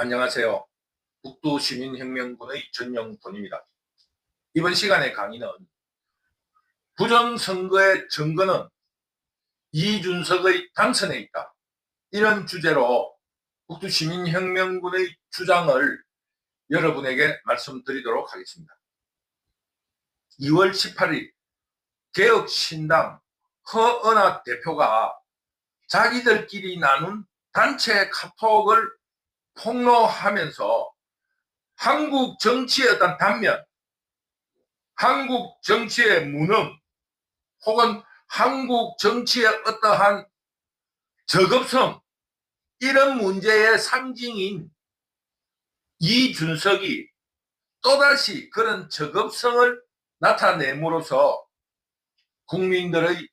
안녕하세요. 북두시민혁명군의 전영돈입니다. 이번 시간의 강의는 부정선거의 증거는 이준석의 당선에 있다. 이런 주제로 북두시민혁명군의 주장을 여러분에게 말씀드리도록 하겠습니다. 2월 18일 개혁신당 허은하 대표가 자기들끼리 나눈 단체 카톡을 폭로하면서 한국 정치의 어떤 단면, 한국 정치의 무능, 혹은 한국 정치의 어떠한 저급성, 이런 문제의 상징인 이준석이 또다시 그런 저급성을 나타냄으로써 국민들의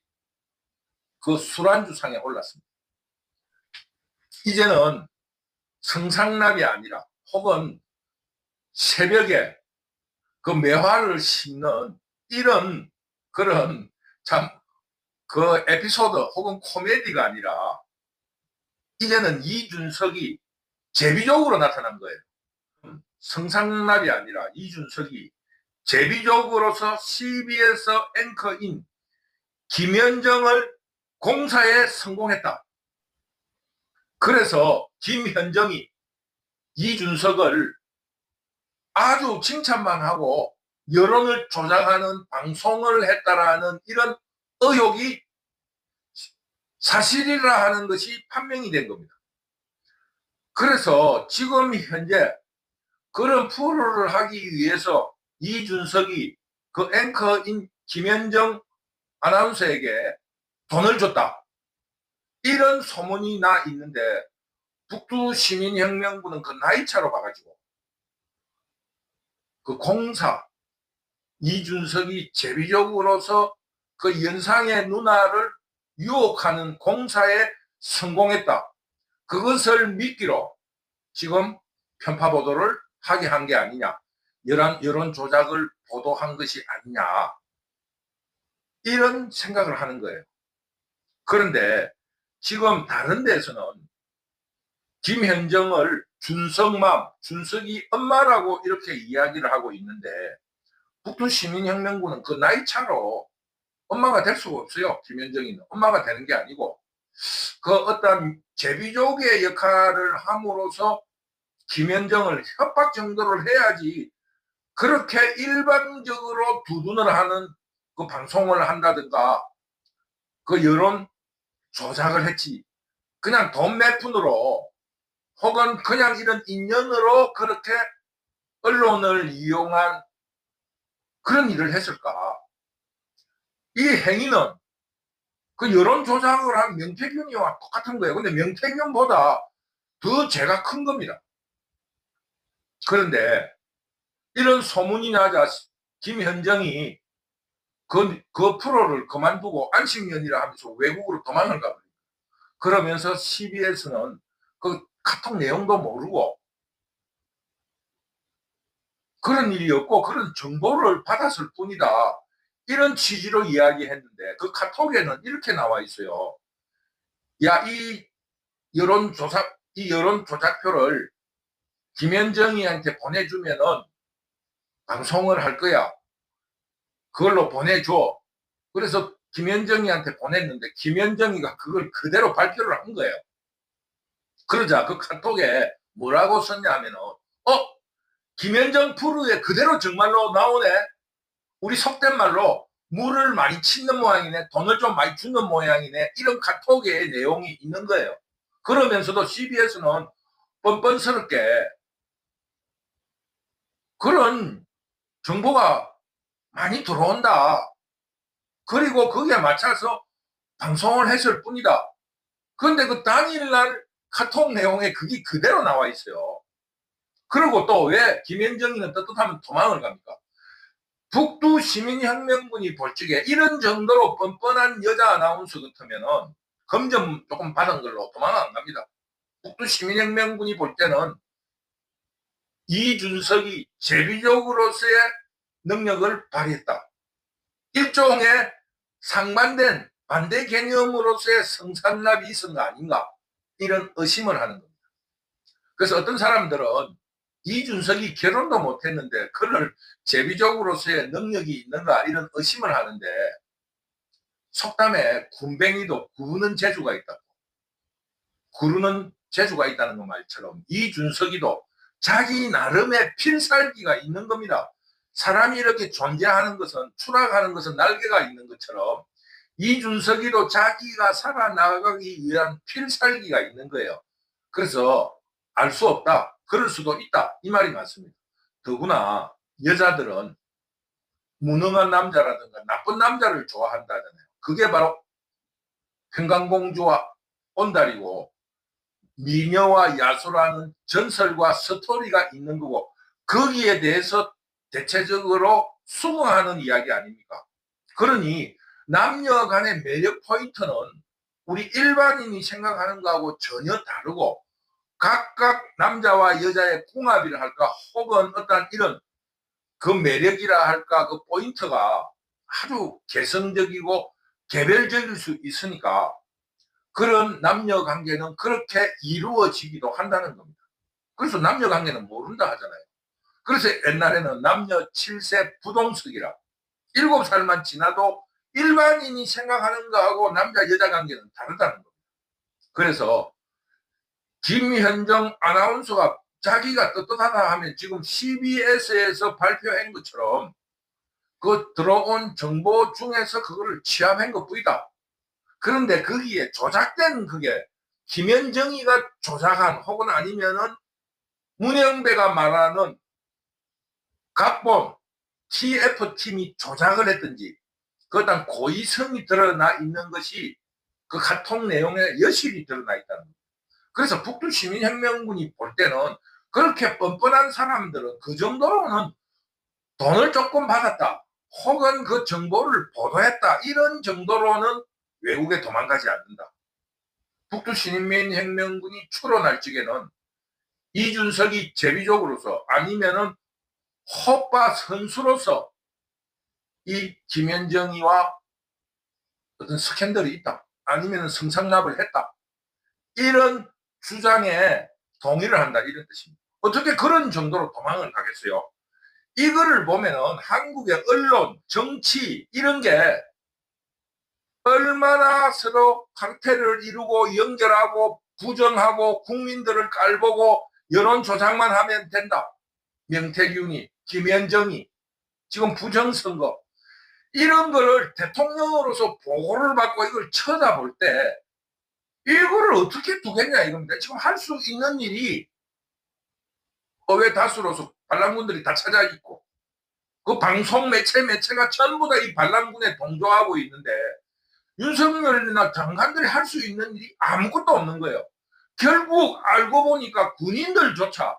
그 술안주상에 올랐습니다. 이제는 성상납이 아니라 혹은 새벽에 그 매화를 심는 이런 그런 참 그 에피소드 혹은 코미디가 아니라 이제는 이준석이 제비족으로 나타난 거예요. 성상납이 아니라 이준석이 제비족으로서 CBS 앵커인 김현정을 공사에 성공했다. 그래서 김현정이 이준석을 아주 칭찬만 하고 여론을 조작하는 방송을 했다라는 이런 의혹이 사실이라 하는 것이 판명이 된 겁니다. 그래서 지금 현재 그런 프로를 하기 위해서 이준석이 그 앵커인 김현정 아나운서에게 돈을 줬다. 이런 소문이 나 있는데 북두시민혁명군은 그 나이차로 봐가지고 그 공사 이준석이 제비적으로서 그 연상의 누나를 유혹하는 공사에 성공했다. 그것을 미끼로 지금 편파 보도를 하게 한 게 아니냐, 여론 조작을 보도한 것이 아니냐, 이런 생각을 하는 거예요. 그런데 지금 다른 데서는 김현정을 준석맘, 준석이 엄마라고 이렇게 이야기를 하고 있는데 북두시민혁명군은 그 나이 차로 엄마가 될 수가 없어요. 김현정이는 엄마가 되는 게 아니고 그 어떤 제비족의 역할을 함으로써 김현정을 협박 정도를 해야지, 그렇게 일반적으로 두둔을 하는 그 방송을 한다든가 그 여론 조작을 했지, 그냥 돈 몇 푼으로 혹은 그냥 이런 인연으로 그렇게 언론을 이용한 그런 일을 했을까? 이 행위는 그 여론 조작을 한 명태균이와 똑같은 거예요. 근데 명태균보다 더 죄가 큰 겁니다. 그런데 이런 소문이 나자 김현정이 그 프로를 그만두고 안식년이라 하면서 외국으로 도망을 가버립니다. 그러면서 CBS는 그 카톡 내용도 모르고 그런 일이 없고 그런 정보를 받았을 뿐이다, 이런 취지로 이야기했는데 그 카톡에는 이렇게 나와 있어요. 야, 이 여론 조작표를 김현정이한테 보내주면은 방송을 할 거야. 그걸로 보내줘. 그래서 김현정이한테 보냈는데 김현정이가 그걸 그대로 발표를 한 거예요. 그러자 그 카톡에 뭐라고 썼냐면은 김현정 프로에 그대로 정말로 나오네. 우리 속된 말로 물을 많이 치는 모양이네. 돈을 좀 많이 주는 모양이네. 이런 카톡의 내용이 있는 거예요. 그러면서도 CBS는 뻔뻔스럽게 그런 정보가 많이 들어온다. 그리고 거기에 맞춰서 방송을 했을 뿐이다. 그런데 그 당일날 카톡 내용에 그게 그대로 나와 있어요. 그리고 또 왜 김현정이는 떳떳하면 도망을 갑니까? 북두시민혁명군이 볼 적에 이런 정도로 뻔뻔한 여자 아나운서 같으면은 검점 조금 받은 걸로 도망 안 갑니다. 북두시민혁명군이 볼 때는 이준석이 제비족으로서의 능력을 발휘했다. 일종의 상반된 반대 개념으로서의 성산납이 있은 거 아닌가, 이런 의심을 하는 겁니다. 그래서 어떤 사람들은 이준석이 결혼도 못했는데 그를 제비족으로서의 능력이 있는가 이런 의심을 하는데, 속담에 군뱅이도 구르는 재주가 있다. 구르는 재주가 있다는 그 말처럼 이준석이도 자기 나름의 필살기가 있는 겁니다. 사람이 이렇게 존재하는 것은, 추락하는 것은 날개가 있는 것처럼 이준석이도 자기가 살아나가기 위한 필살기가 있는 거예요. 그래서 알 수 없다, 그럴 수도 있다, 이 말이 맞습니다. 더구나 여자들은 무능한 남자라든가 나쁜 남자를 좋아한다잖아요. 그게 바로 평강공주와 온달이고 미녀와 야수라는 전설과 스토리가 있는 거고, 거기에 대해서 대체적으로 수긍하는 이야기 아닙니까? 그러니 남녀 간의 매력 포인트는 우리 일반인이 생각하는 거하고 전혀 다르고, 각각 남자와 여자의 궁합이라 할까, 혹은 어떤 이런 그 매력이라 할까, 그 포인트가 아주 개성적이고 개별적일 수 있으니까 그런 남녀 관계는 그렇게 이루어지기도 한다는 겁니다. 그래서 남녀 관계는 모른다 하잖아요. 그래서 옛날에는 남녀 7세 부동석이라, 7살만 지나도 일반인이 생각하는 거하고 남자 여자 관계는 다르다는 겁니다. 그래서 김현정 아나운서가 자기가 떳떳하다 하면 지금 CBS에서 발표한 것처럼 그 들어온 정보 중에서 그거를 취합한 것뿐이다. 그런데 거기에 조작된, 그게 김현정이가 조작한, 혹은 아니면은 문영배가 말하는 각본 TF팀이 조작을 했든지, 그딴 고의성이 드러나 있는 것이 그 카톡 내용에 여실히 드러나 있다는 거예요. 그래서 북두시민혁명군이 볼 때는 그렇게 뻔뻔한 사람들은 그 정도로는 돈을 조금 받았다, 혹은 그 정보를 보도했다, 이런 정도로는 외국에 도망가지 않는다. 북두시민혁명군이 출원할 적에는 이준석이 제비족으로서, 아니면은 호빠 선수로서 이 김현정이와 어떤 스캔들이 있다, 아니면 성상납을 했다, 이런 주장에 동의를 한다, 이런 뜻입니다. 어떻게 그런 정도로 도망을 가겠어요? 이거를 보면은 한국의 언론, 정치 이런 게 얼마나 서로 강태를 이루고 연결하고 부정하고 국민들을 깔보고 여론 조작만 하면 된다. 명태균이, 김현정이 지금 부정선거 이런 거를 대통령으로서 보고를 받고 이걸 쳐다볼 때 이거를 어떻게 두겠냐 이겁니다. 지금 할 수 있는 일이 의회 다수로서 반란군들이 다 찾아 있고, 그 방송 매체가 전부 다 이 반란군에 동조하고 있는데 윤석열이나 장관들이 할 수 있는 일이 아무것도 없는 거예요. 결국 알고 보니까 군인들조차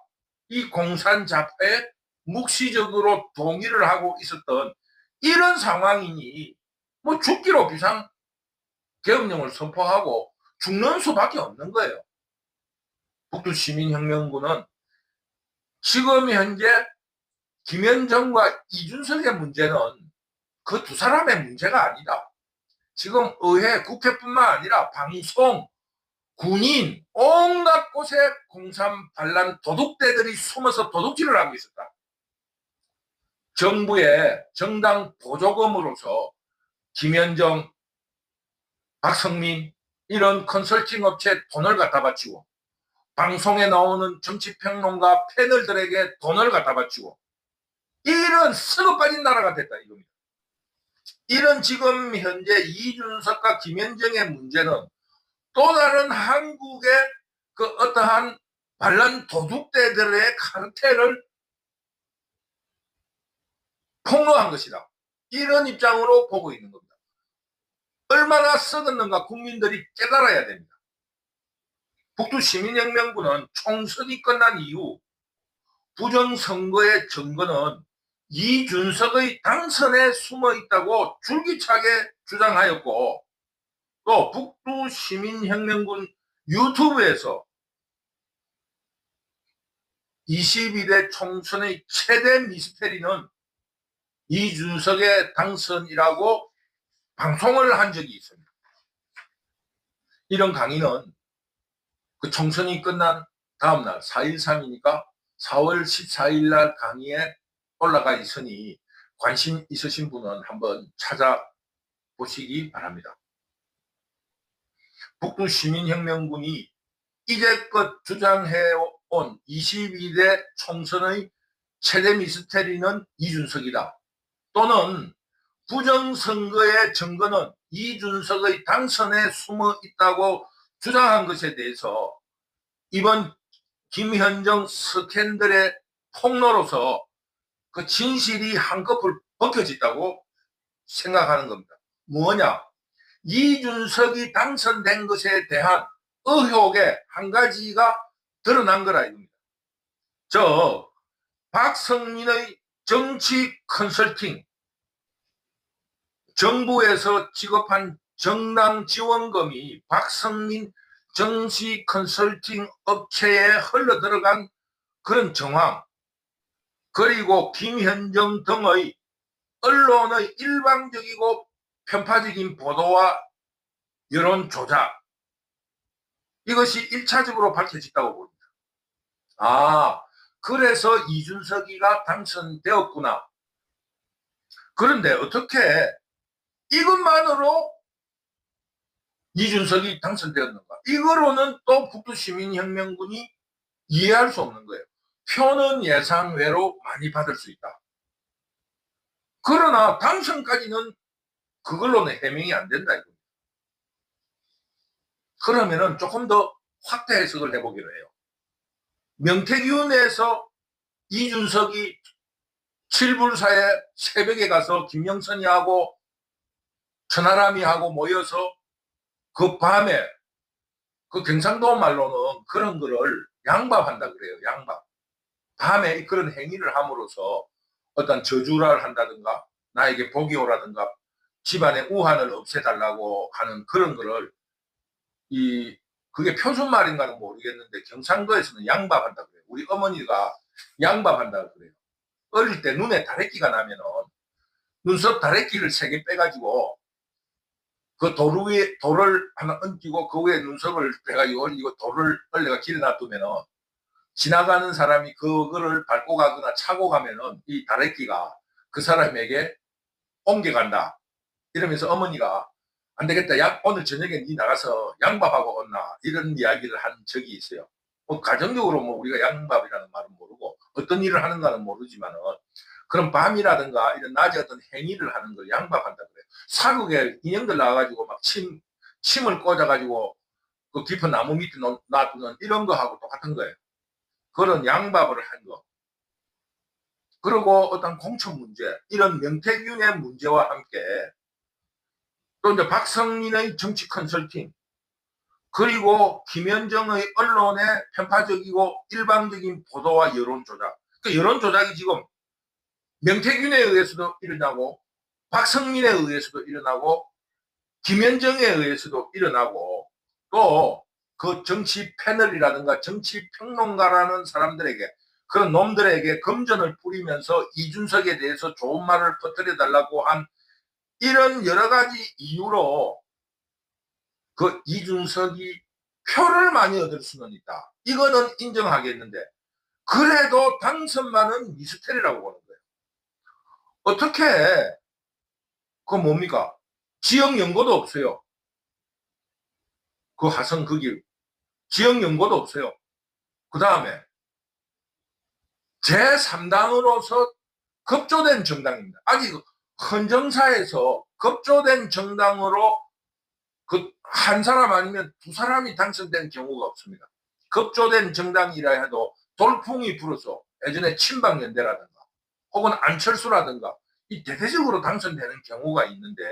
이 공산자파에 묵시적으로 동의를 하고 있었던 이런 상황이니 뭐 죽기로 비상계엄령을 선포하고 죽는 수밖에 없는 거예요. 북두시민혁명군은 지금 현재 김현정과 이준석의 문제는 그 두 사람의 문제가 아니다. 지금 의회, 국회뿐만 아니라 방송, 군인, 온갖 곳에 공산 반란 도둑대들이 숨어서 도둑질을 하고 있었다. 정부의 정당 보조금으로서 김현정, 박성민 이런 컨설팅 업체에 돈을 갖다 바치고, 방송에 나오는 정치평론가 패널들에게 돈을 갖다 바치고, 이런 썩어 빠진 나라가 됐다 이겁니다. 이런 지금 현재 이준석과 김현정의 문제는 또 다른 한국의 그 어떠한 반란 도둑대들의 카르텔을 폭로한 것이다, 이런 입장으로 보고 있는 겁니다. 얼마나 썩었는가 국민들이 깨달아야 됩니다. 북두시민혁명군은 총선이 끝난 이후 부정선거의 증거는 이준석의 당선에 숨어 있다고 줄기차게 주장하였고, 또 북두시민혁명군 유튜브에서 22대 총선의 최대 미스테리는 이준석의 당선이라고 방송을 한 적이 있습니다. 이런 강의는 그 총선이 끝난 다음날 4.13이니까 4월 14일 날 강의에 올라가 있으니 관심 있으신 분은 한번 찾아보시기 바랍니다. 북두시민혁명군이 이제껏 주장해온 22대 총선의 최대 미스테리는 이준석이다. 또는 부정선거의 증거는 이준석의 당선에 숨어 있다고 주장한 것에 대해서 이번 김현정 스캔들의 폭로로서 그 진실이 한꺼풀 벗겨졌다고 생각하는 겁니다. 뭐냐? 이준석이 당선된 것에 대한 의혹의 한 가지가 드러난 거라 이겁니다. 저 박성민의 정치 컨설팅, 정부에서 지급한 정당 지원금이 박성민 정치 컨설팅 업체에 흘러 들어간 그런 정황, 그리고 김현정 등의 언론의 일방적이고 편파적인 보도와 여론 조작, 이것이 1차적으로 밝혀졌다고 봅니다. 아, 그래서 이준석이가 당선되었구나. 그런데 어떻게 이것만으로 이준석이 당선되었는가? 이거로는 또 북두시민혁명군이 이해할 수 없는 거예요. 표는 예상외로 많이 받을 수 있다. 그러나 당선까지는 그걸로는 해명이 안 된다 이겁니다. 그러면은 조금 더 확대 해석을 해보기로 해요. 명태균에서 이준석이 칠불사에 새벽에 가서 김영선이하고 천하람이하고 모여서 그 밤에 그 경상도 말로는 그런 거를 양밥한다 그래요. 양밥. 밤에 그런 행위를 함으로써 어떤 저주를 한다든가 나에게 복이 오라든가 집안의 우환을 없애달라고 하는 그런 거를 그게 표준말인가는 모르겠는데 경상도에서는 양밥한다 그래요. 우리 어머니가 양밥한다 그래요. 어릴 때 눈에 다래끼가 나면은 눈썹 다래끼를 3개 빼가지고 그 돌 위에 돌을 하나 얹히고 그 위에 눈썹을 빼가지고 올리고 돌을 얼레가 길에 놔두면은 지나가는 사람이 그거를 밟고 가거나 차고 가면은 이 다래끼가 그 사람에게 옮겨간다. 이러면서 어머니가 안 되겠다. 오늘 저녁에 니 나가서 양밥하고 온나. 이런 이야기를 한 적이 있어요. 뭐 가정적으로 뭐 우리가 양밥이라는 말은 모르고 어떤 일을 하는가는 모르지만은 그런 밤이라든가 이런 낮에 어떤 행위를 하는 걸 양밥한다 그래요. 사극에 인형들 나와가지고 막 침을 꽂아가지고 그 깊은 나무 밑에 놔두는 이런 거하고 똑같은 거예요. 그런 양밥을 한 거. 그리고 어떤 공천 문제, 이런 명태균의 문제와 함께 또 이제 박성민의 정치 컨설팅, 그리고 김현정의 언론의 편파적이고 일방적인 보도와 여론 조작. 그 여론 조작이 지금 명태균에 의해서도 일어나고 박성민에 의해서도 일어나고 김현정에 의해서도 일어나고 또 그 정치 패널이라든가 정치 평론가라는 사람들에게 그런 놈들에게 금전을 뿌리면서 이준석에 대해서 좋은 말을 퍼뜨려달라고 한 이런 여러 가지 이유로 그 이준석이 표를 많이 얻을 수는 있다. 이거는 인정하겠는데 그래도 당선만은 미스테리라고 보는 거예요. 어떻게 그 뭡니까? 지역 연고도 없어요. 그 화성 거기 지역 연고도 없어요. 그 다음에 제3당으로서 급조된 정당입니다. 아직 헌정사에서 급조된 정당으로 그 한 사람 아니면 2사람이 당선된 경우가 없습니다. 급조된 정당이라 해도 돌풍이 불어서 예전에 친박연대라든가 혹은 안철수라든가 이 대대적으로 당선되는 경우가 있는데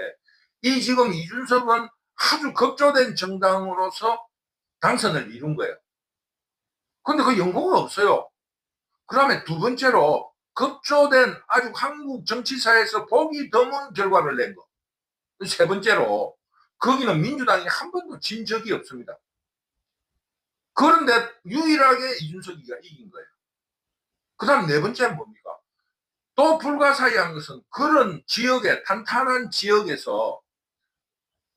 이 지금 이준석은 아주 급조된 정당으로서 당선을 이룬 거예요. 근데 그 연고가 없어요. 그 다음에 두 번째로 급조된 아주 한국 정치사에서 보기 드문 결과를 낸 거. 세 번째로 거기는 민주당이 한 번도 진 적이 없습니다. 그런데 유일하게 이준석이가 이긴 거예요. 그 다음 네 번째는 뭡니까? 또 불가사의한 것은 그런 지역에 탄탄한 지역에서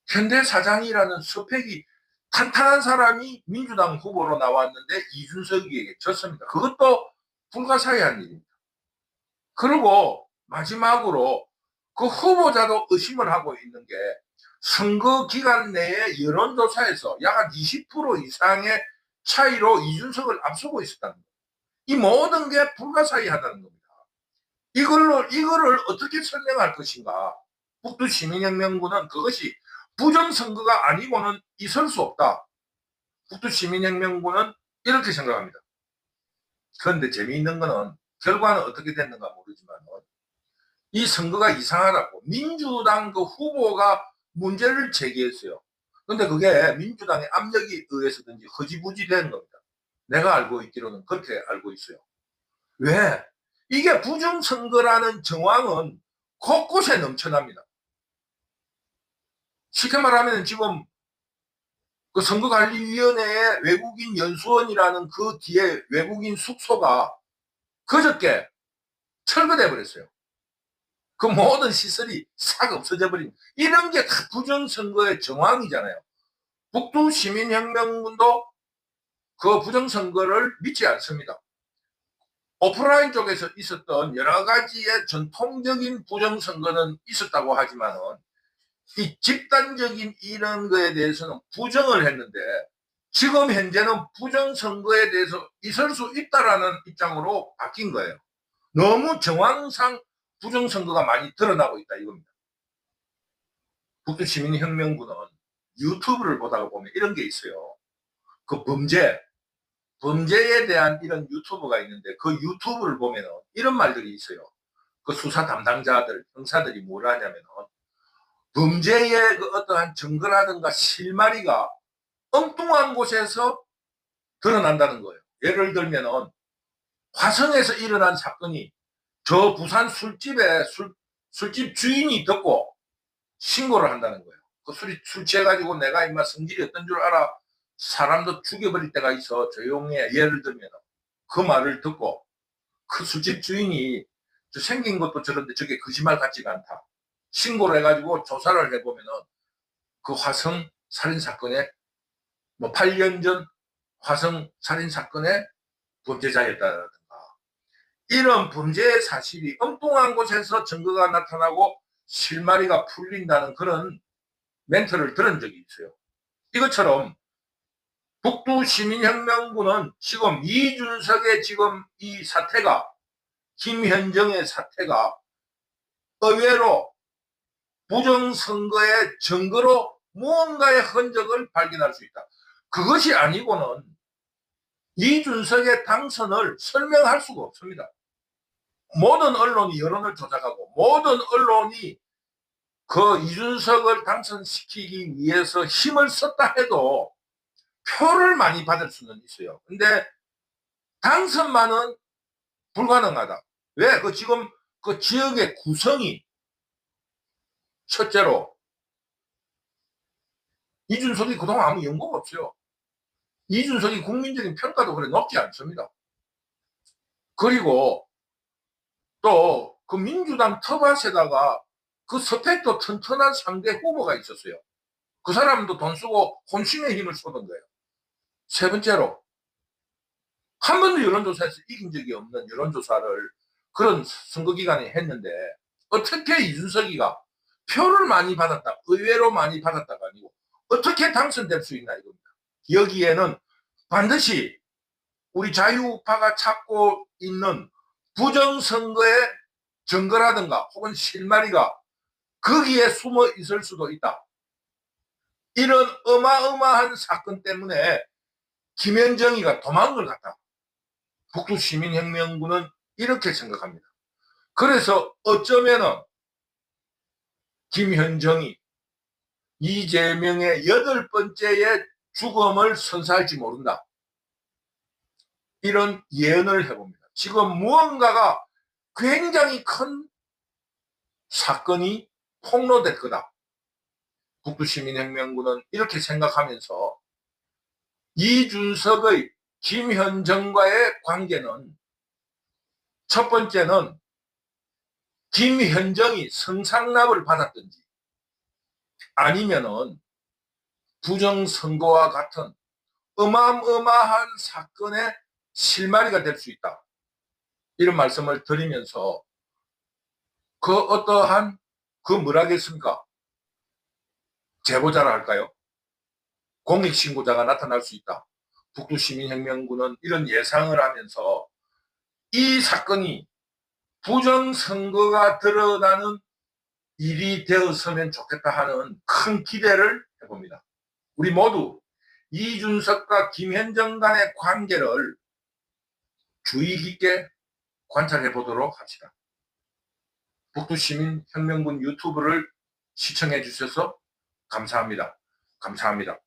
현대사장이라는 스펙이 탄탄한 사람이 민주당 후보로 나왔는데 이준석에게 졌습니다. 그것도 불가사의한 일입니다. 그리고 마지막으로 그 후보자도 의심을 하고 있는 게 선거 기간 내에 여론조사에서 약 한 20% 이상의 차이로 이준석을 앞서고 있었다는 겁니다. 이 모든 게 불가사의하다는 겁니다. 이거를 어떻게 설명할 것인가? 북두 시민혁명군은 그것이 부정선거가 아니고는 있을 수 없다. 북두 시민혁명군은 이렇게 생각합니다. 그런데 재미있는 거는 결과는 어떻게 됐는가 모르지만 이 선거가 이상하다고 민주당 그 후보가 문제를 제기했어요. 근데 그게 민주당의 압력에 의해서든지 허지부지 된 겁니다. 내가 알고 있기로는 그렇게 알고 있어요. 왜? 이게 부정선거라는 정황은 곳곳에 넘쳐납니다. 쉽게 말하면 지금 그 선거관리위원회의 외국인 연수원이라는 그 뒤에 외국인 숙소가 그저께 철거돼 버렸어요. 그 모든 시설이 싹 없어져 버린 이런 게 다 부정선거의 정황이잖아요. 북두 시민혁명군도 그 부정선거를 믿지 않습니다. 오프라인 쪽에서 있었던 여러 가지의 전통적인 부정선거는 있었다고 하지만은 이 집단적인 이런 거에 대해서는 부정을 했는데 지금 현재는 부정선거에 대해서 있을 수 있다라는 입장으로 바뀐 거예요. 너무 정황상 부정선거가 많이 드러나고 있다 이겁니다. 북두시민혁명군은 유튜브를 보다가 보면 이런 게 있어요. 그 범죄에 대한 이런 유튜브가 있는데 그 유튜브를 보면 이런 말들이 있어요. 그 수사 담당자들, 형사들이 뭘 하냐면 범죄의 그 어떠한 증거라든가 실마리가 엉뚱한 곳에서 드러난다는 거예요. 예를 들면은 화성에서 일어난 사건이 저 부산 술집에 술집 주인이 듣고 신고를 한다는 거예요. 그 술 취해가지고 내가 임마 성질이 어떤 줄 알아? 사람도 죽여버릴 때가 있어. 조용해. 예를 들면 그 말을 듣고 그 술집 주인이 생긴 것도 저런데 저게 거짓말 같지가 않다. 신고를 해가지고 조사를 해보면은 그 화성 살인사건에 뭐 8년 전 화성 살인사건의 범죄자였다든가 이런 범죄의 사실이 엉뚱한 곳에서 증거가 나타나고 실마리가 풀린다는 그런 멘트를 들은 적이 있어요. 이것처럼 북두 시민혁명군은 지금 이준석의 지금 이 사태가 김현정의 사태가 의외로 부정선거의 증거로 무언가의 흔적을 발견할 수 있다. 그것이 아니고는 이준석의 당선을 설명할 수가 없습니다. 모든 언론이 여론을 조작하고 모든 언론이 그 이준석을 당선시키기 위해서 힘을 썼다 해도 표를 많이 받을 수는 있어요. 근데 당선만은 불가능하다. 왜? 그 지금 그 지역의 구성이 첫째로 이준석이 그동안 아무 연고가 없어요. 이준석이 국민적인 평가도 그래 높지 않습니다. 그리고 또 그 민주당 텃밭에다가 그 스펙도 튼튼한 상대 후보가 있었어요. 그 사람도 돈 쓰고 혼신의 힘을 쏟은 거예요. 세 번째로 한 번도 여론조사에서 이긴 적이 없는 여론조사를 그런 선거기간에 했는데 어떻게 이준석이가 표를 많이 받았다, 의외로 많이 받았다가 아니고 어떻게 당선될 수 있나 이겁니다. 여기에는 반드시 우리 자유우파가 찾고 있는 부정선거의 증거라든가 혹은 실마리가 거기에 숨어 있을 수도 있다. 이런 어마어마한 사건 때문에 김현정이가 도망을 갔다. 북두시민혁명군은 이렇게 생각합니다. 그래서 어쩌면은 김현정이 이재명의 8번째의 죽음을 선사할지 모른다. 이런 예언을 해봅니다. 지금 무언가가 굉장히 큰 사건이 폭로될 거다. 북두시민혁명군은 이렇게 생각하면서 이준석의 김현정과의 관계는 첫 번째는 김현정이 성상납을 받았든지 아니면은 부정선거와 같은 어마어마한 사건의 실마리가 될 수 있다. 이런 말씀을 드리면서 그 어떠한 그 뭐라겠습니까? 제보자라 할까요? 공익신고자가 나타날 수 있다. 북두시민혁명군은 이런 예상을 하면서 이 사건이 부정선거가 드러나는 일이 되었으면 좋겠다 하는 큰 기대를 해봅니다. 우리 모두 이준석과 김현정 간의 관계를 주의 깊게 관찰해 보도록 합시다. 북두시민혁명군 유튜브를 시청해 주셔서 감사합니다. 감사합니다.